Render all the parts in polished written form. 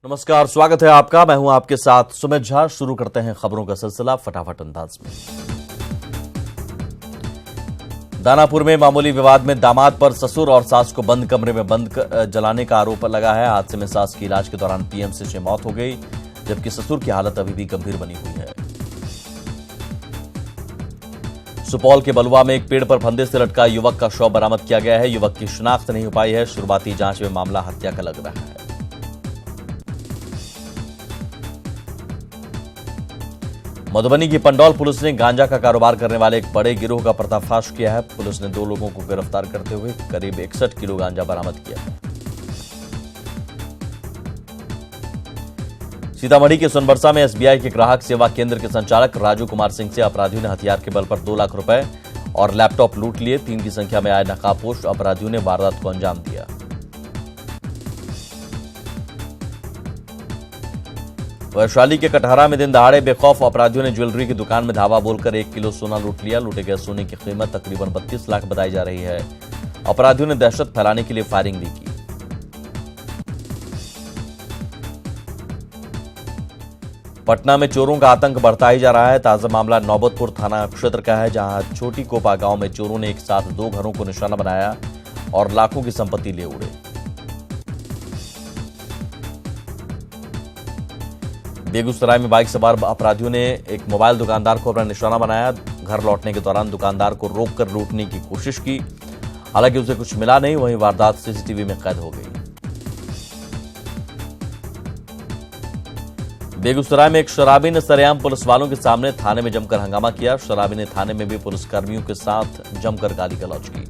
नमस्कार, स्वागत है आपका। मैं हूं आपके साथ सुमित झा। शुरू करते हैं खबरों का सिलसिला फटाफट अंदाज में। दानापुर में मामूली विवाद में दामाद पर ससुर और सास को बंद कमरे में जलाने का आरोप लगा है। हादसे में सास की इलाज के दौरान पीएमसी से मौत हो गई, जबकि ससुर की हालत अभी भी गंभीर बनी हुई है। सुपौल के बलुआ में एक पेड़ पर फंदे से लटका युवक का शव बरामद किया गया है। युवक की शिनाख्त नहीं हो पाई है। शुरुआती जांच में मामला हत्या का लग रहा है। मधुबनी की पंडौल पुलिस ने गांजा का कारोबार करने वाले एक बड़े गिरोह का पर्दाफाश किया है। पुलिस ने 2 लोगों को गिरफ्तार करते हुए करीब 61 किलो गांजा बरामद किया है। सीतामढ़ी के सोनबरसा में एसबीआई के ग्राहक सेवा केंद्र के संचालक राजू कुमार सिंह से अपराधियों ने हथियार के बल पर 2 लाख रुपए और लैपटॉप लूट लिए। 3 की संख्या में आए नकाबपोश अपराधियों ने वारदात को अंजाम दिया। वैशाली के कटहरा में दिन दहाड़े बेखौफ अपराधियों ने ज्वेलरी की दुकान में धावा बोलकर 1 किलो सोना लूट लिया। लूटे गए सोने की कीमत तकरीबन 32 लाख बताई जा रही है। अपराधियों ने दहशत फैलाने के लिए फायरिंग भी की। पटना में चोरों का आतंक बढ़ता ही जा रहा है। ताजा मामला नौबतपुर थाना क्षेत्र का है, जहां छोटी कोपा गांव में चोरों ने एक साथ 2 घरों को निशाना बनाया और लाखों की संपत्ति ले उड़े। बेगूसराय में बाइक सवार अपराधियों ने एक मोबाइल दुकानदार को अपना निशाना बनाया। घर लौटने के दौरान दुकानदार को रोककर लूटने की कोशिश की, हालांकि उसे कुछ मिला नहीं। वहीं वारदात सीसीटीवी में कैद हो गई। बेगूसराय में एक शराबी ने सरेआम पुलिस वालों के सामने थाने में जमकर हंगामा किया। शराबी ने थाने में भी पुलिसकर्मियों के साथ जमकर गाली गलौज की।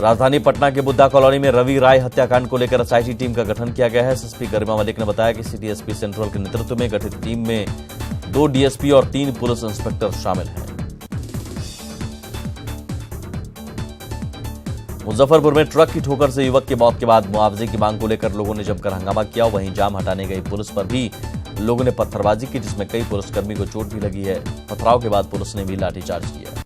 राजधानी पटना के बुद्धा कॉलोनी में रवि राय हत्याकांड को लेकर एसआईटी टीम का गठन किया गया है। एसएसपी गरिमा मलिक ने बताया कि सिटी एसपी सेंट्रल के नेतृत्व में गठित टीम में 2 डीएसपी और 3 पुलिस इंस्पेक्टर शामिल हैं। मुजफ्फरपुर में ट्रक की ठोकर से युवक की मौत के बाद मुआवजे की मांग को लेकर लोगों ने जमकर हंगामा किया। वहीं जाम हटाने गई पुलिस पर भी लोगों ने पत्थरबाजी की, जिसमें कई पुलिसकर्मी को चोट भी लगी है। पथराव के बाद पुलिस ने भी लाठीचार्ज किया।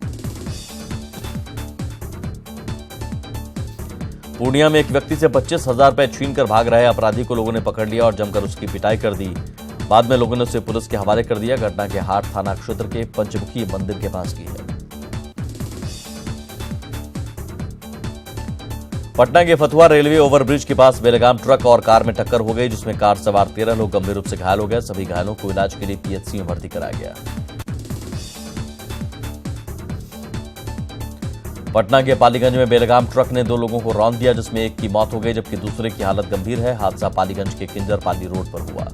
पूर्णिया में एक व्यक्ति से 25,000 रुपए छीनकर भाग रहे अपराधी को लोगों ने पकड़ लिया और जमकर उसकी पिटाई कर दी। बाद में लोगों ने उसे पुलिस के हवाले कर दिया। घटना के हाट थाना क्षेत्र के पंचमुखी मंदिर के पास की है। पटना के फतुहा रेलवे ओवरब्रिज के पास बेलगाम ट्रक और कार में टक्कर हो गई, जिसमें कार सवार 13 लोग गंभीर रूप से घायल हो गए। सभी घायलों को इलाज के लिए पीएचसी में भर्ती कराया गया। पटना के पालीगंज में बेलगाम ट्रक ने 2 लोगों को रौंद दिया, जिसमें एक की मौत हो गई जबकि दूसरे की हालत गंभीर है। हादसा पालीगंज के किंजरपाली रोड पर हुआ।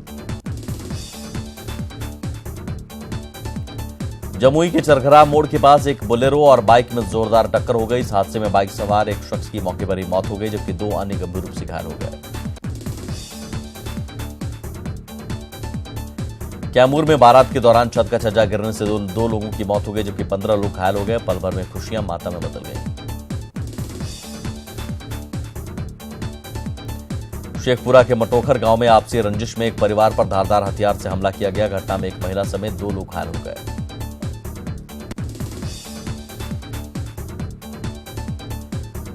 जमुई के चरखरा मोड़ के पास एक बोलेरो और बाइक में जोरदार टक्कर हो गई। इस हादसे में बाइक सवार एक शख्स की मौके पर ही मौत हो गई, जबकि 2 अन्य गंभीर रूप से घायल हो गए। कैमूर में बारात के दौरान छत का छज्जा गिरने से 2 लोगों की मौत हो गई, जबकि 15 लोग घायल हो गए। पल भर में खुशियां माता में बदल गई। शेखपुरा के मटोखर गांव में आपसी रंजिश में एक परिवार पर धारदार हथियार से हमला किया गया। घटना में एक महिला समेत 2 लोग घायल हो गए।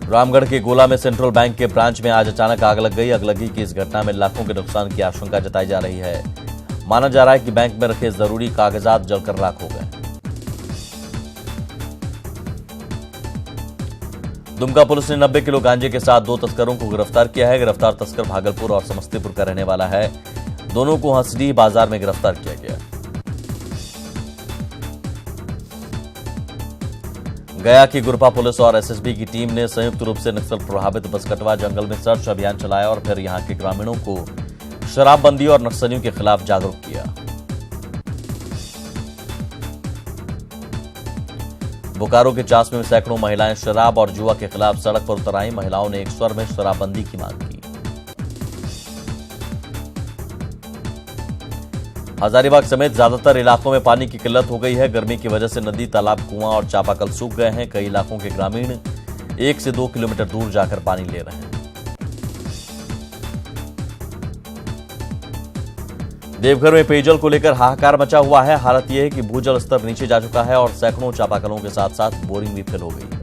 रामगढ़ के गोला में सेंट्रल बैंक के ब्रांच में आज अचानक आग लग गई। अगलगी की इस घटना में लाखों के नुकसान की आशंका जताई जा रही है। माना जा रहा है कि बैंक में रखे जरूरी कागजात जलकर राख हो गए। दुमका पुलिस ने 90 किलो गांजे के साथ 2 तस्करों को गिरफ्तार किया है। गिरफ्तार तस्कर भागलपुर और समस्तीपुर का रहने वाला है। दोनों को हंसडीह बाजार में गिरफ्तार किया गया। गया की गुरपा पुलिस और एसएसबी की टीम ने संयुक्त रूप से नक्सल प्रभावित बसकटवा जंगल में सर्च अभियान चलाया और फिर यहां के ग्रामीणों को शराबबंदी और नक्सलियों के खिलाफ जागरूक किया। बोकारो के चासमे में सैकड़ों महिलाएं शराब और जुआ के खिलाफ सड़क पर उतर आई। महिलाओं ने एक स्वर में शराबबंदी की मांग की। हजारीबाग समेत ज्यादातर इलाकों में पानी की किल्लत हो गई है। गर्मी की वजह से नदी, तालाब, कुआं और चापाकल सूख गए हैं। कई इलाकों के ग्रामीण 1 से 2 किलोमीटर दूर जाकर पानी ले रहे हैं। देवघर में पेयजल को लेकर हाहाकार मचा हुआ है। हालत यह है कि भूजल स्तर नीचे जा चुका है और सैकड़ों चापाकलों के साथ साथ बोरिंग भी फेल हो गई है।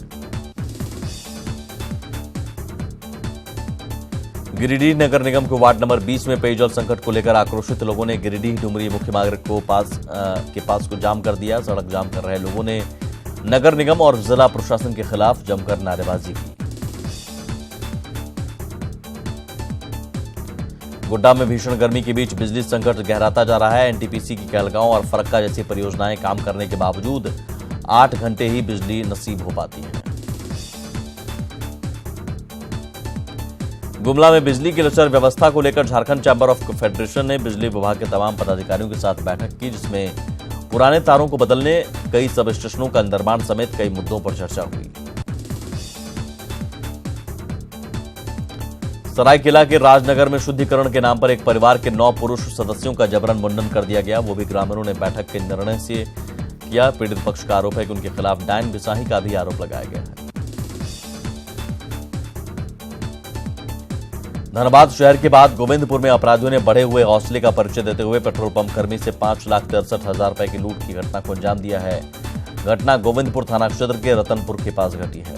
गिरिडीह नगर निगम के वार्ड नंबर 20 में पेयजल संकट को लेकर आक्रोशित लोगों ने गिरिडीह डुमरी मुख्य मार्ग के पास को जाम कर दिया। सड़क जाम कर रहे लोगों ने नगर निगम और जिला प्रशासन के खिलाफ जमकर नारेबाजी की। गोड्डा में भीषण गर्मी के बीच बिजली संकट गहराता जा रहा है। एनटीपीसी की कहलगांव और फरक्का जैसी परियोजनाएं काम करने के बावजूद 8 घंटे ही बिजली नसीब हो पाती है। गुमला में बिजली की लचर व्यवस्था को लेकर झारखंड चैंबर ऑफ फेडरेशन ने बिजली विभाग के तमाम पदाधिकारियों के साथ बैठक की, जिसमें पुराने तारों को बदलने, कई सब स्टेशनों का निर्माण समेत कई मुद्दों पर चर्चा हुई। सरायकेला के राजनगर में शुद्धिकरण के नाम पर एक परिवार के 9 पुरुष सदस्यों का जबरन मुंडन कर दिया गया, वो भी ग्रामीणों ने बैठक के निर्णय से किया। पीड़ित पक्ष का आरोप है कि उनके खिलाफ डायन बिसाही का भी आरोप लगाया गया है। धनबाद शहर के बाद गोविंदपुर में अपराधियों ने बढ़े हुए हौसले का परिचय देते हुए पेट्रोल पंप कर्मी से 5,63,000 रुपए की लूट की घटना को अंजाम दिया है। घटना गोविंदपुर थाना क्षेत्र के रतनपुर के पास घटी है।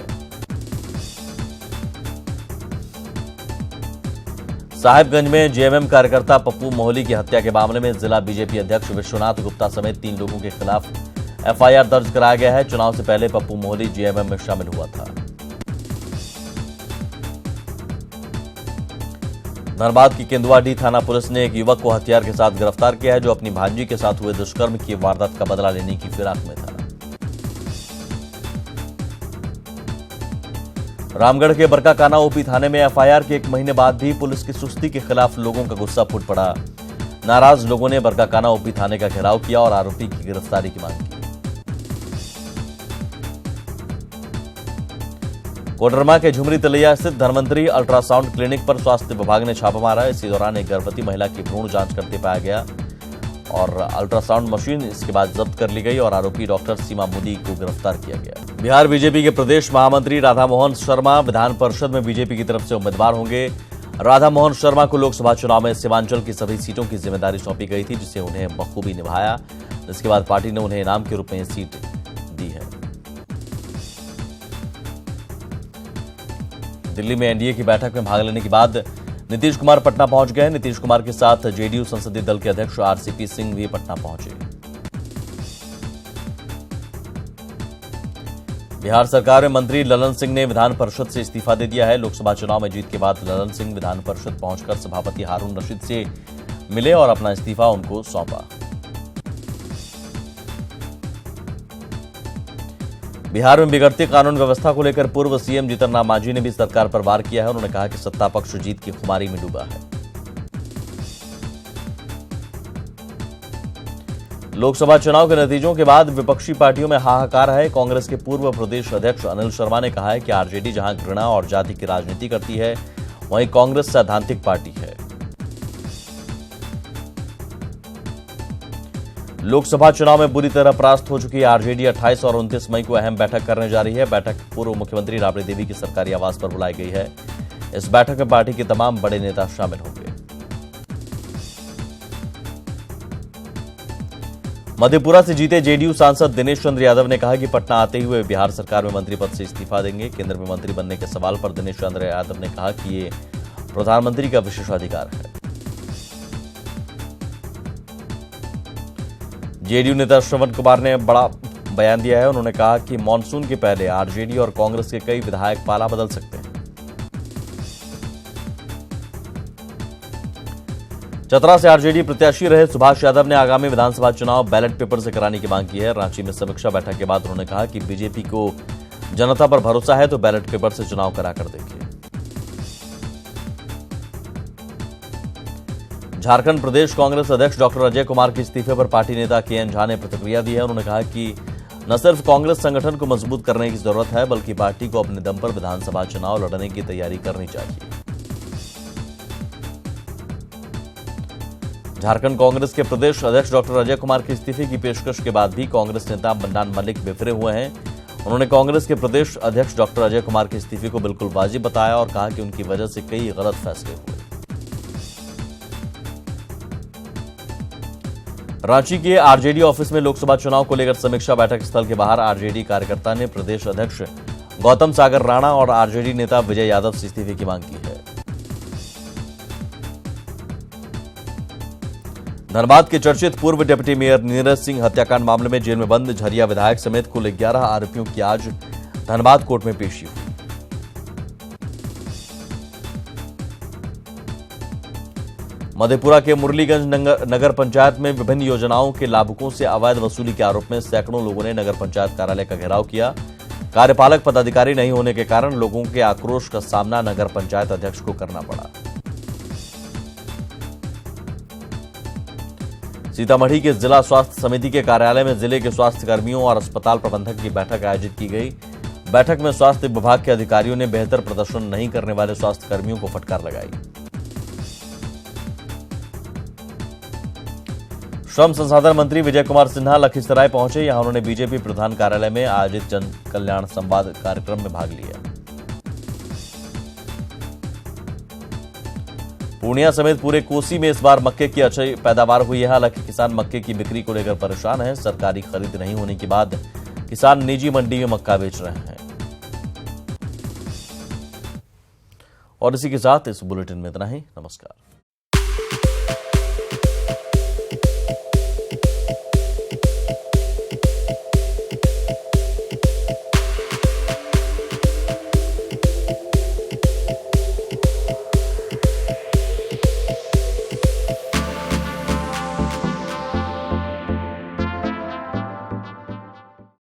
साहिबगंज में जेएमएम कार्यकर्ता पप्पू मोहली की हत्या के मामले में जिला बीजेपी अध्यक्ष विश्वनाथ गुप्ता समेत 3 लोगों के खिलाफ एफआईआर दर्ज कराया गया है। चुनाव से पहले पप्पू मोहली जेएमएम में शामिल हुआ था। धनबाद की केंदुआडीह थाना पुलिस ने एक युवक को हथियार के साथ गिरफ्तार किया है, जो अपनी भांजी के साथ हुए दुष्कर्म की वारदात का बदला लेने की फिराक में था। रामगढ़ के बरकाकाना ओपी थाने में एफआईआर के 1 महीने बाद भी पुलिस की सुस्ती के खिलाफ लोगों का गुस्सा फूट पड़ा। नाराज लोगों ने बरकाकाना ओपी थाने का घेराव किया और आरोपी की गिरफ्तारी की मांग की। कोडरमा के झुमरी तलैया स्थित धनवंतरी अल्ट्रासाउंड क्लिनिक पर स्वास्थ्य विभाग ने छापा मारा। इसी दौरान एक गर्भवती महिला की भ्रूण जांच करते पाया गया और अल्ट्रासाउंड मशीन इसके बाद जब्त कर ली गई और आरोपी डॉक्टर सीमा मोदी को गिरफ्तार किया गया। बिहार बीजेपी के प्रदेश महामंत्री राधा मोहन शर्मा विधान परिषद में बीजेपी की तरफ से उम्मीदवार होंगे। राधा मोहन शर्मा को लोकसभा चुनाव में सीमांचल की सभी सीटों की जिम्मेदारी सौंपी गई थी, जिसे उन्हें बखूबी निभाया। इसके बाद पार्टी ने उन्हें इनाम के रूप में सीट दी है। दिल्ली में एनडीए की बैठक में भाग लेने के बाद नीतीश कुमार पटना पहुंच गए। नीतीश कुमार के साथ जेडीयू संसदीय दल के अध्यक्ष आरसीपी सिंह भी पटना पहुंचे। बिहार सरकार में मंत्री ललन सिंह ने विधान परिषद से इस्तीफा दे दिया है। लोकसभा चुनाव में जीत के बाद ललन सिंह विधान परिषद पहुंचकर सभापति हारून रशीद से मिले और अपना इस्तीफा उनको सौंपा। बिहार में बिगड़ती कानून व्यवस्था को लेकर पूर्व सीएम जीतन राम मांझी ने भी सरकार पर वार किया है। उन्होंने कहा कि सत्ता पक्ष जीत की खुमारी में डूबा है। लोकसभा चुनाव के नतीजों के बाद विपक्षी पार्टियों में हाहाकार है। कांग्रेस के पूर्व प्रदेश अध्यक्ष अनिल शर्मा ने कहा है कि आरजेडी जहां घृणा और जाति की राजनीति करती है, वहीं कांग्रेस सैद्धांतिक पार्टी है। लोकसभा चुनाव में बुरी तरह परास्त हो चुकी आरजेडी 28 और 29 मई को अहम बैठक करने जा रही है। बैठक पूर्व मुख्यमंत्री राबड़ी देवी की सरकारी आवास पर बुलाई गई है। इस बैठक में पार्टी के तमाम बड़े नेता शामिल होंगे। मधेपुरा से जीते जेडीयू सांसद दिनेश चंद्र यादव ने कहा कि पटना आते ही वे बिहार सरकार में मंत्री पद से इस्तीफा देंगे। केंद्र में मंत्री बनने के सवाल पर दिनेश चंद्र यादव ने कहा कि ये प्रधानमंत्री का विशेषाधिकार है। जेडीयू नेता श्रवण कुमार ने बड़ा बयान दिया है। उन्होंने कहा कि मॉनसून के पहले आरजेडी और कांग्रेस के कई विधायक पाला बदल सकते हैं। चतरा से आरजेडी प्रत्याशी रहे सुभाष यादव ने आगामी विधानसभा चुनाव बैलेट पेपर से कराने की मांग की है। रांची में समीक्षा बैठक के बाद उन्होंने कहा कि बीजेपी को जनता पर भरोसा है तो बैलेट पेपर से चुनाव कराकर देखिए। झारखंड प्रदेश कांग्रेस अध्यक्ष डॉक्टर अजय कुमार के इस्तीफे पर पार्टी नेता केएन झा ने प्रतिक्रिया दी है। उन्होंने कहा कि न सिर्फ कांग्रेस संगठन को मजबूत करने की जरूरत है, बल्कि पार्टी को अपने दम पर विधानसभा चुनाव लड़ने की तैयारी करनी चाहिए। झारखंड कांग्रेस के प्रदेश अध्यक्ष डॉक्टर अजय कुमार के इस्तीफे की पेशकश के बाद भी कांग्रेस नेता मन्नान मलिक बिफरे हुए हैं। उन्होंने कांग्रेस के प्रदेश अध्यक्ष डॉक्टर अजय कुमार के इस्तीफे को बिल्कुल वाजिब बताया और कहा कि उनकी वजह से कई गलत फैसले हुए। रांची के आरजेडी ऑफिस में लोकसभा चुनाव को लेकर समीक्षा बैठक स्थल के बाहर आरजेडी कार्यकर्ता ने प्रदेश अध्यक्ष गौतम सागर राणा और आरजेडी नेता विजय यादव से इस्तीफे की मांग की है। धनबाद के चर्चित पूर्व डिप्टी मेयर नीरज सिंह हत्याकांड मामले में जेल में बंद झरिया विधायक समेत कुल 11 आरोपियों की आज धनबाद कोर्ट में पेशी हुई। मधेपुरा के मुरलीगंज नगर पंचायत में विभिन्न योजनाओं के लाभुकों से अवैध वसूली के आरोप में सैकड़ों लोगों ने नगर पंचायत कार्यालय का घेराव किया। कार्यपालक पदाधिकारी नहीं होने के कारण लोगों के आक्रोश का सामना नगर पंचायत अध्यक्ष को करना पड़ा। सीतामढ़ी के जिला स्वास्थ्य समिति के कार्यालय में जिले के स्वास्थ्य कर्मियों और अस्पताल प्रबंधक की बैठक आयोजित की गई। बैठक में स्वास्थ्य विभाग के अधिकारियों ने बेहतर प्रदर्शन नहीं करने वाले स्वास्थ्य कर्मियों को फटकार लगाई। श्रम संसाधन मंत्री विजय कुमार सिन्हा लखीसराय पहुंचे। यहां उन्होंने बीजेपी प्रधान कार्यालय में आयोजित जन कल्याण संवाद कार्यक्रम में भाग लिया। पूर्णिया समेत पूरे कोसी में इस बार मक्के की अच्छी पैदावार हुई है। हालांकि किसान मक्के की बिक्री को लेकर परेशान हैं। सरकारी खरीद नहीं होने के बाद किसान निजी मंडी में मक्का बेच रहे हैं। और इसी के साथ इस बुलेटिन में इतना ही। नमस्कार।